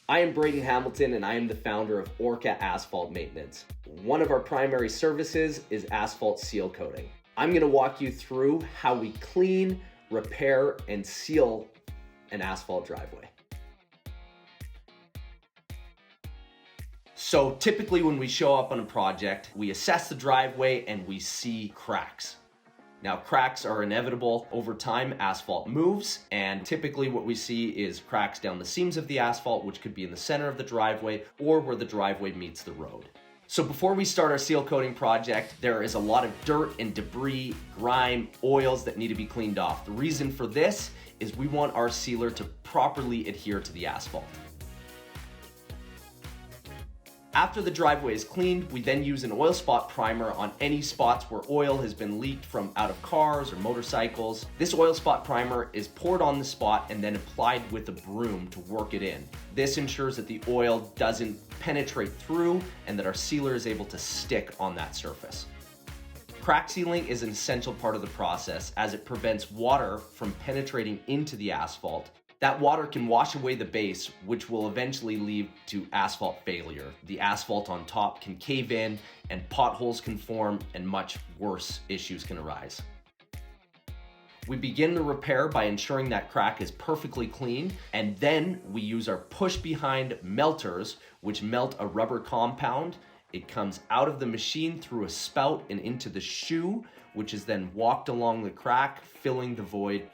I am Braden Hamilton and I am the founder of Orca Asphalt Maintenance. One of our primary services is asphalt seal coating. I'm going to walk you through how we clean, repair, and seal an asphalt driveway. So typically when we show up on a project, we assess the driveway and we see cracks. Now, cracks are inevitable. Over time, asphalt moves, and typically what we see is cracks down the seams of the asphalt, which could be in the center of the driveway or where the driveway meets the road. So before we start our seal coating project, there is a lot of dirt and debris, grime, oils that need to be cleaned off. The reason for this is we want our sealer to properly adhere to the asphalt. After the driveway is cleaned, we then use an oil spot primer on any spots where oil has been leaked from out of cars or motorcycles. This oil spot primer is poured on the spot and then applied with a broom to work it in. This ensures that the oil doesn't penetrate through and that our sealer is able to stick on that surface. Crack sealing is an essential part of the process as it prevents water from penetrating into the asphalt. That water can wash away the base, which will eventually lead to asphalt failure. The asphalt on top can cave in and potholes can form and much worse issues can arise. We begin the repair by ensuring that crack is perfectly clean, and then we use our push behind melters, which melt a rubber compound. It comes out of the machine through a spout and into the shoe, which is then walked along the crack, filling the void.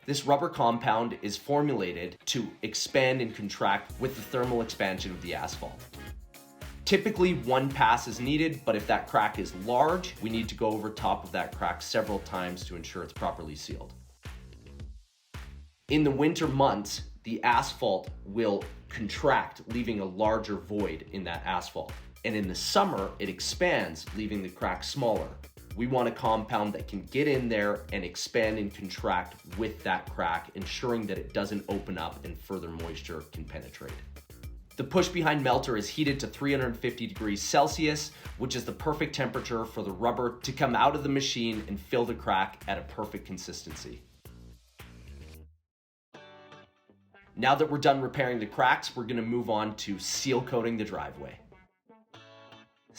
This rubber compound is formulated to expand and contract with the thermal expansion of the asphalt. Typically, one pass is needed, but if that crack is large, we need to go over top of that crack several times to ensure it's properly sealed. In the winter months, the asphalt will contract, leaving a larger void in that asphalt. And in the summer, it expands, leaving the crack smaller. We want a compound that can get in there and expand and contract with that crack, ensuring that it doesn't open up and further moisture can penetrate. The push behind melter is heated to 350 degrees Celsius, which is the perfect temperature for the rubber to come out of the machine and fill the crack at a perfect consistency. Now that we're done repairing the cracks, we're going to move on to seal coating the driveway.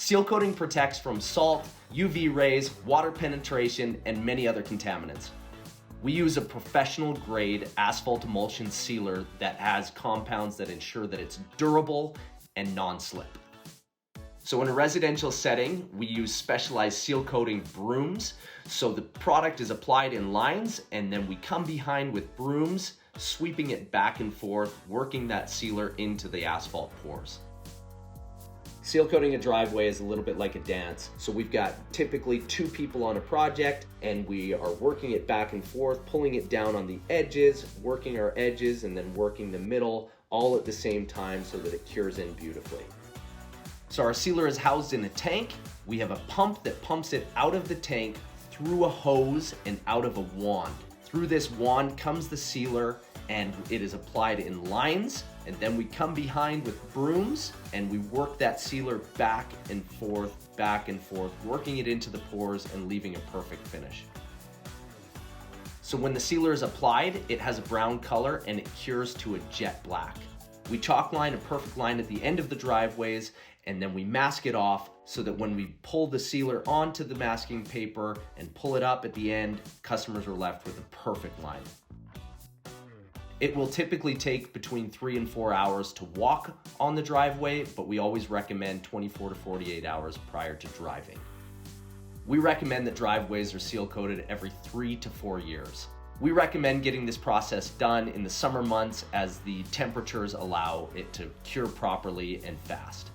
Seal coating protects from salt, UV rays, water penetration, and many other contaminants. We use a professional grade asphalt emulsion sealer that has compounds that ensure that it's durable and non-slip. So in a residential setting, we use specialized seal coating brooms. So the product is applied in lines and then we come behind with brooms, sweeping it back and forth, working that sealer into the asphalt pores. Seal coating a driveway is a little bit like a dance. So we've got typically two people on a project and we are working it back and forth, pulling it down on the edges, working our edges and then working the middle all at the same time so that it cures in beautifully. So our sealer is housed in a tank. We have a pump that pumps it out of the tank through a hose and out of a wand. Through this wand comes the sealer and it is applied in lines, and then we come behind with brooms and we work that sealer back and forth, working it into the pores and leaving a perfect finish. So when the sealer is applied, it has a brown color and it cures to a jet black. We chalk line a perfect line at the end of the driveways and then we mask it off so that when we pull the sealer onto the masking paper and pull it up at the end, customers are left with a perfect line. It will typically take between 3 and 4 hours to walk on the driveway, but we always recommend 24 to 48 hours prior to driving. We recommend that driveways are seal coated every 3 to 4 years. We recommend getting this process done in the summer months as the temperatures allow it to cure properly and fast.